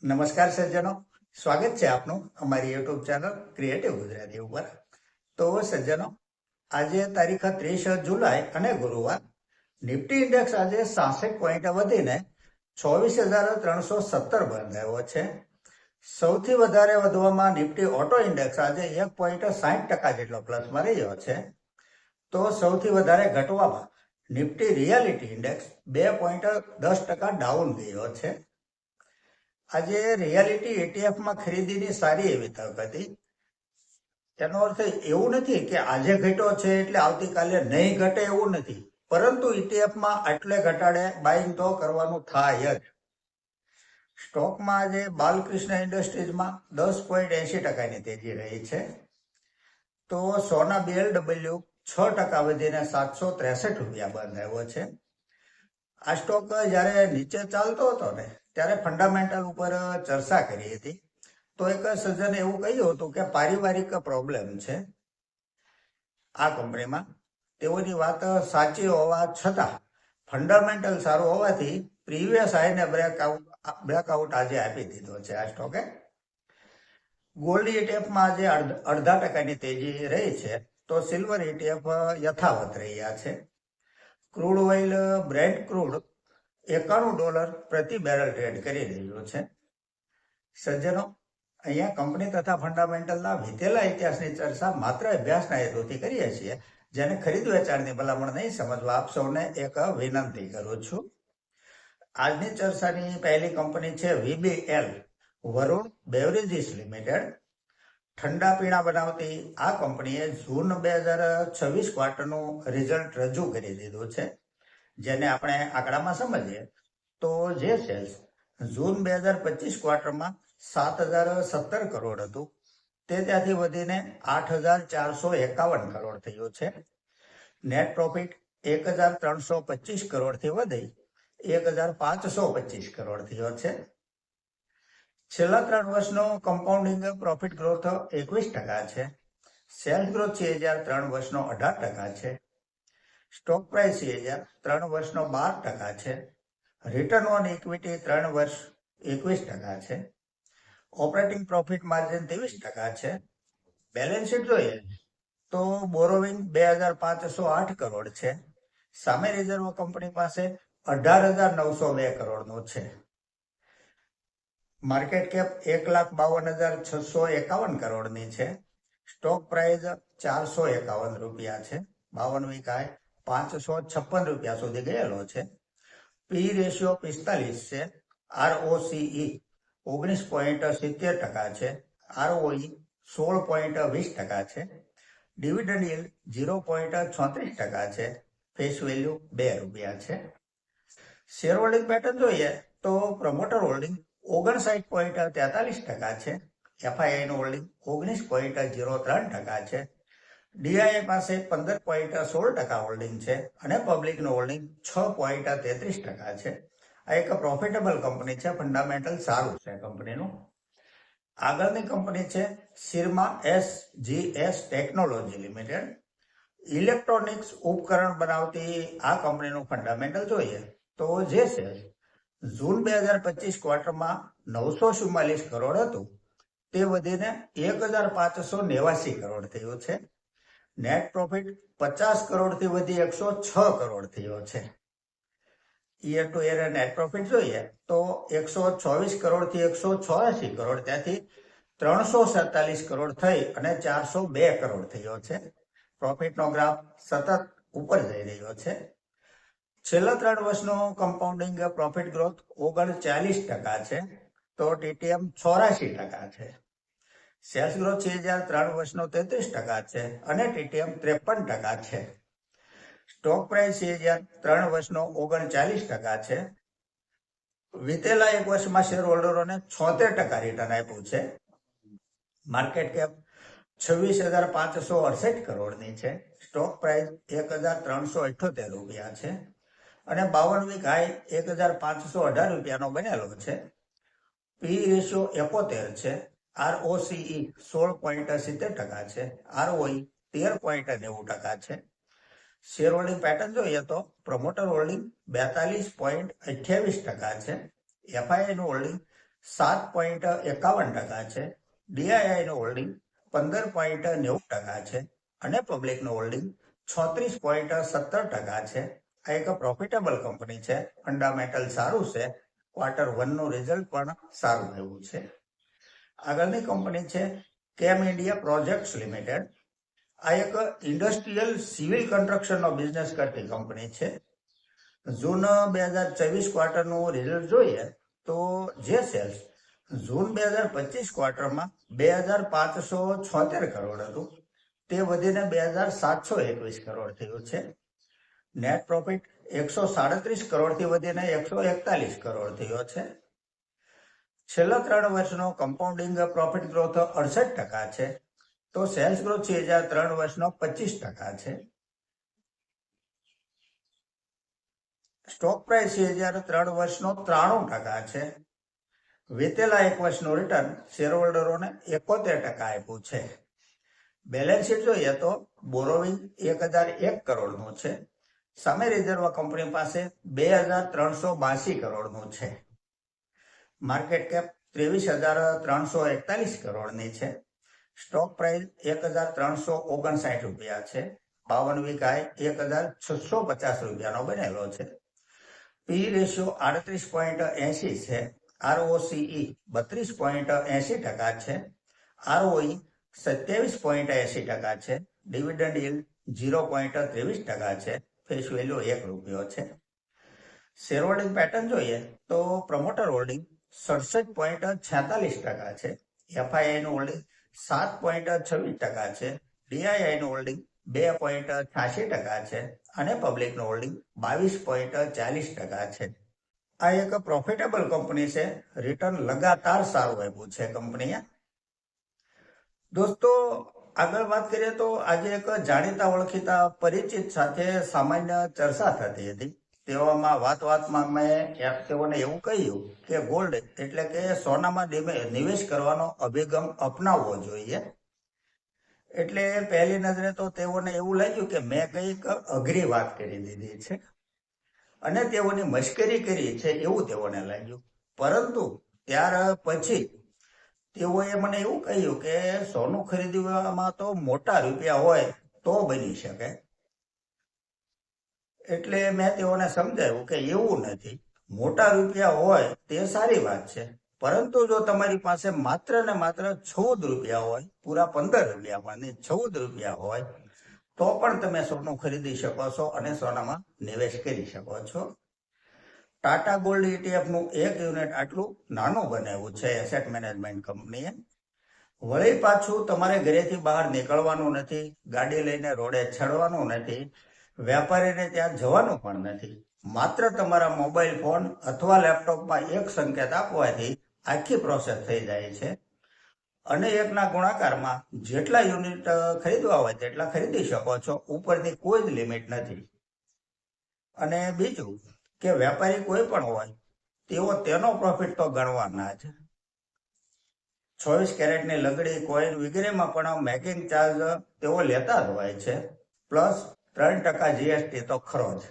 નમસ્કાર સજ્જનો, સ્વાગત છે આપનું અમારી યુટ્યુબ ચેનલ ક્રિએટિવ ગુજરાતી ઉપર. તો સજ્જનો, આજે તારીખ 30 જુલાઈ અને ગુરુવાર નિફ્ટી ઇન્ડેક્સ આજે 66 પોઈન્ટ વધીને 26,317 બંધ થયો છે. સૌથી વધારે વધવામાં નિફ્ટી ઓટો ઇન્ડેક્સ આજે 1.60% જેટલો પ્લસમાં રહ્યો છે. તો સૌથી વધારે ઘટવામાં નિફ્ટી રિયાલિટી ઇન્ડેક્સ 2.10% ડાઉન ગયો છે. આજે રિયાલિટી એટીએફમાં ખરીદીની સારી એવી તક હતી. તેનો અર્થ એવું નથી કે આજે ઘટ્યો છે એટલે આવતીકાલે નહીં ઘટે એવું નથી, પરંતુ ઇટીએફમાં આટલે ઘટાડે બાઇંગ તો કરવાનું થાય જ. સ્ટોકમાં આજે બાલકૃષ્ણ ઇન્ડસ્ટ્રીઝમાં 10.80%ની તેજી રહી છે. તો સોના BLW 6% વધીને 763 રૂપિયા બંધ આવ્યો છે. આ સ્ટોક જ્યારે નીચે ચાલતો હતો ને ત્યારે ફંડામેન્ટલ ઉપર ચર્ચા કરી હતી. તો એક સજ્જને એવું કહ્યું હતું કે પારિવારિક પ્રોબ્લેમ છે આ કંપનીમાં. તેઓની વાત સાચી હોવા છતાં ફંડામેન્ટલ સારું હોવાથી પ્રીવિયસ હાઈને બ્રેકઆઉટ આજે આપી દીધો છે આ સ્ટોકે. ગોલ્ડ ETF આજે 0.5%ની તેજી રહી છે. તો સિલ્વર ETF યથાવત રહ્યા છે. ક્રૂડ ઓઇલ બ્રેન્ટ ક્રૂડ $91 પ્રતિ બેરલ ટ્રેડ કરી રહ્યું છે. સજ્જનો, અહીંયા કંપની તથા ફંડામેન્ટલના વીતેલા ઇતિહાસની ચર્ચા માત્ર અભ્યાસના હેતુથી કરીએ છીએ. જેને ખરીદ વેચાણની ભલામણ નહીં સમજવા આપ સૌને એક વિનંતી કરું છું. આજની ચર્ચાની પહેલી કંપની છે VBL, વરુણ બેવરેજીસ લિમિટેડ. ઠંડા પીણા બનાવતી આ કંપનીએ જૂન 2026 ક્વાર્ટરનું રિઝલ્ટ રજૂ કરી દીધું છે. જેને આપણે આંકડામાં સમજીએ તો જે સેલ્સ જૂન 2025 ક્વાર્ટરમાં 7,017 કરોડ હતું તે ત્યાંથી વધીને 8,451 કરોડ થયું છે. નેટ પ્રોફિટ 1,325 કરોડથી વધી 1,525 કરોડ થયો છે. છેલ્લા 3 વર્ષનો કમ્પાઉન્ડિંગ પ્રોફિટ ગ્રોથ 21% છે. સેલ્સ ગ્રોથ CAGR 3 વર્ષનો 18% છે. સ્ટોક પ્રાઇસ CAGR 3 વર્ષનો 12% છે. રિટર્ન ઓન ઇક્વિટી 3 વર્ષ 21% છે. ઓપરેટિંગ પ્રોફિટ માર્જિન 23% છે. બેલેન્સ શીટ જોઈએ તો બોરોવિંગ 2,508 કરોડ છે. સામે રિઝર્વ કંપની પાસે 18,902 કરોડનું છે. માર્કેટ કેપ 1,52,651 કરોડની છે. સ્ટોક પ્રાઇસ 451 રૂપિયા છે. 52 વીક હાઈ 556 રૂપિયા સુધી ગયેલો છે. પી રેશિયો 45 છે. ROCE 19.70% છે. ROE 16.20% છે. ડિવિડન્ડ yield 0.36% છે. ફેસ વેલ્યુ 2 રૂપિયા છે. શેર હોલ્ડિંગ પેટર્ન જોઈએ તો પ્રમોટર હોલ્ડિંગ 59.43% છે. FIIનું હોલ્ડિંગ 19.03% છે. DII પાસે 15.16% હોલ્ડિંગ છે અને પબ્લિકનું હોલ્ડિંગ 6.33% છે. આ એક પ્રોફિટેબલ કંપની છે. ફંડામેન્ટલ સારું છે કંપનીનું. આગળની કંપની છે સિરમા SGS ટેકનોલોજી લિમિટેડ. ઇલેક્ટ્રોનિક્સ ઉપકરણ બનાવતી આ કંપનીનું ફંડામેન્ટલ જોઈએ તો જે છે જૂન 2025 ક્વાર્ટરમાં 944 કરોડ હતું તે વધીને 1,589 કરોડ થયું છે. નેટ પ્રોફિટ 50 કરોડથી વધી 106 કરોડ થયો છે. Year to year net profit જોઈએ તો 124 કરોડથી 186 કરોડ, ત્યાંથી 347 કરોડ થઈ અને 402 કરોડ થયો છે. પ્રોફિટનો ગ્રાફ સતત ઉપર જઈ રહ્યો છે. છેલ્લા 3 વર્ષનો કમ્પાઉન્ડિંગ પ્રોફિટ ગ્રોથ 39% છે. તો TTM 84% છે. સેલ્સ ગ્રોથ CAGR 3 વર્ષનો 33% છે અને TTM 53% છે. સ્ટોક પ્રાઇસ CAGR 3 વર્ષનો 39% છે. વીતેલા 1 વર્ષમાં શેર હોલ્ડરોને 76% રિટર્ન આપ્યું છે. માર્કેટ કેપ 26,568 કરોડની છે. સ્ટોક પ્રાઇસ 1,378 રૂપિયા છે અને 52 વીક હાઈ 1,518 રૂપિયાનો બનેલો છે. પી રેશિયો 71 છે. ROCE 16.70% છે. ROE 13.90% છે. શેર હોલ્ડિંગ પેટર્ન જોઈએ તો પ્રમોટર હોલ્ડિંગ 42.28% છે. FIIનું હોલ્ડિંગ 7.51% છે. ડીઆઈઆઈનું હોલ્ડિંગ 15.90% છે અને પબ્લિકનું હોલ્ડિંગ 36.17% છે. આ એક પ્રોફિટેબલ કંપની છે. ફંડામેન્ટલ સારું છે. Q1 નું રિઝલ્ટ પણ સારું આવ્યું છે. આગળની કંપની છે કેમ ઇન્ડિયા પ્રોજેક્ટ્સ લિમિટેડ. આ એક ઇન્ડસ્ટ્રીયલ સિવિલ કન્સ્ટ્રક્શનનો બિઝનેસ કરતી કંપની છે. જૂન 2024 ક્વાર્ટરનું રિઝલ્ટ જોઈએ તો જે સેલ્સ જૂન 2025 ક્વાર્ટરમાં 2,576 કરોડ હતું તે વધીને 2,721 કરોડ થયું છે. નેટ પ્રોફિટ 137 કરોડથી વધીને 141 કરોડ થયો છે. છેલ્લા 3 વર્ષનો કમ્પાઉન્ડિંગ પ્રોફિટ ગ્રોથ 68% છે, તો સેલ્સ ગ્રોથ 3 વર્ષનો 25% છે. સ્ટોક પ્રાઇસ 3 વર્ષનો 93% છે. વીતેલા 1 વર્ષનું રિટર્ન શેરહોલ્ડરોને 71% આપ્યું છે. બેલેન્સ શીટ જોઈએ તો બોરોવિંગ 1,001 કરોડનું છે. સામે રિઝર્વ કંપની પાસે 2,382 કરોડનું છે. માર્કેટ કેપ 23,341 કરોડની છે. સ્ટોક પ્રાઇસ 1,359 રૂપિયા છે. 52 વીક હાઈ 1,650 રૂપિયાનો બનેલો છે. પી રેશિયો 38.80 છે. ROCE 32.80% છે. ROE 27.80% છે. ડિવિડન્ડ yield 0.23% છે. ફેસ વેલ્યુ 1 રૂપિયો છે. શેર હોલ્ડિંગ પેટર્ન જોઈએ તો પ્રમોટર હોલ્ડિંગ 67.46% છે. એફઆઈઆઈનું હોલ્ડિંગ 7.26% છે. ડીઆઈઆઈનું હોલ્ડિંગ 2.86% છે અને પબ્લિકનું હોલ્ડિંગ 22.40% છે. આ એક પ્રોફિટેબલ કંપની છે. રિટર્ન લગાતાર સારું આપ્યું છે કંપનીએ. દોસ્તો, આગળ વાત કરીએ તો આજે એક જાણીતા ઓળખીતા પરિચિત સાથે સામાન્ય ચર્ચા થતી હતી. તેવામાં વાતમાં મેં તેઓને એવું કહ્યું કે ગોલ્ડ એટલે કે સોનામાં નિવેશ કરવાનો અભિગમ અપનાવવો જોઈએ. એટલે પહેલી નજરે તો તેઓને એવું લાગ્યું કે મેં કંઈક અઘરી વાત કરી દીધી છે અને તેઓની મશ્કરી કરી છે એવું તેઓને લાગ્યું. પરંતુ ત્યાર પછી તેઓએ મને એવું કહ્યું કે સોનું ખરીદવામાં તો મોટા રૂપિયા હોય તો બની શકે. એટલે મેં તેઓને સમજાવ્યું કે એવું નથી. મોટા રૂપિયા હોય તે સારી વાત છે, પરંતુ જો તમારી પાસે માત્ર ને માત્ર 14 રૂપિયા હોય, પૂરા 15 રૂપિયામાં 14 રૂપિયા હોય તો પણ તમે સોનું ખરીદી શકો છો અને સોનામાં નિવેશ કરી શકો છો. ટાટા ગોલ્ડ ETF નું 1 યુનિટ આટલું નાનું બનાવ્યું છે એસેટ મેનેજમેન્ટ કંપનીએ. વળી પાછું તમારે ઘરેથી બહાર નીકળવાનું નથી, ગાડી લઈને રોડે ચડવાનું નથી, વેપારીને ત્યાં જવાનું પણ નથી. માત્ર તમારા મોબાઈલ ફોન અથવા લેપટોપમાં એક સંકેત આપવાથી આખી પ્રોસેસ થઈ જાય છે અને 1ના ગુણાકારમાં જેટલા યુનિટ ખરીદવા હોય તેટલા ખરીદી શકો છો. ઉપરની કોઈ જ લિમિટ નથી. અને બીજું કે વેપારી કોઈ પણ હોય તેઓ તેનો પ્રોફિટ તો ગણવાના જ. 24 કેરેટની લંગડી, કોઈન વગેરેમાં પણ મેકિંગ ચાર્જ તેઓ લેતા જ હોય છે. પ્લસ 3% જીએસટી તો ખરો જ.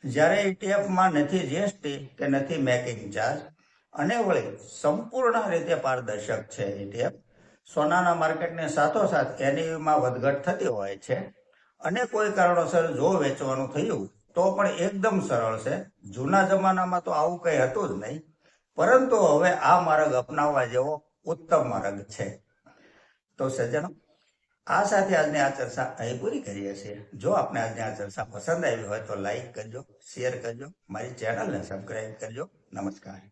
જ્યારે ETF-માં નથી જીએસટી કે નથી મેકિંગ ચાર્જ અને વળી સંપૂર્ણ રીતે પારદર્શક છે ETF. સોનાના માર્કેટની સાથોસાથ NAV-માં વધઘટ થતી હોય છે અને કોઈ કારણોસર જો વેચવાનું થયું તો પણ એકદમ સરળ છે. જૂના જમાનામાં તો આવું કંઈ હતું જ નહીં, પરંતુ હવે આ માર્ગ અપનાવવા જેવો ઉત્તમ માર્ગ છે. તો સજ્જનો, આ સાથે આજની આ ચર્ચા અહીં પૂરી કરીએ છીએ. જો આપને આજની આ ચર્ચા પસંદ આવી હોય તો લાઈક કરજો, શેર કરજો, મારી ચેનલને સબસ્ક્રાઈબ કરજો. નમસ્કાર.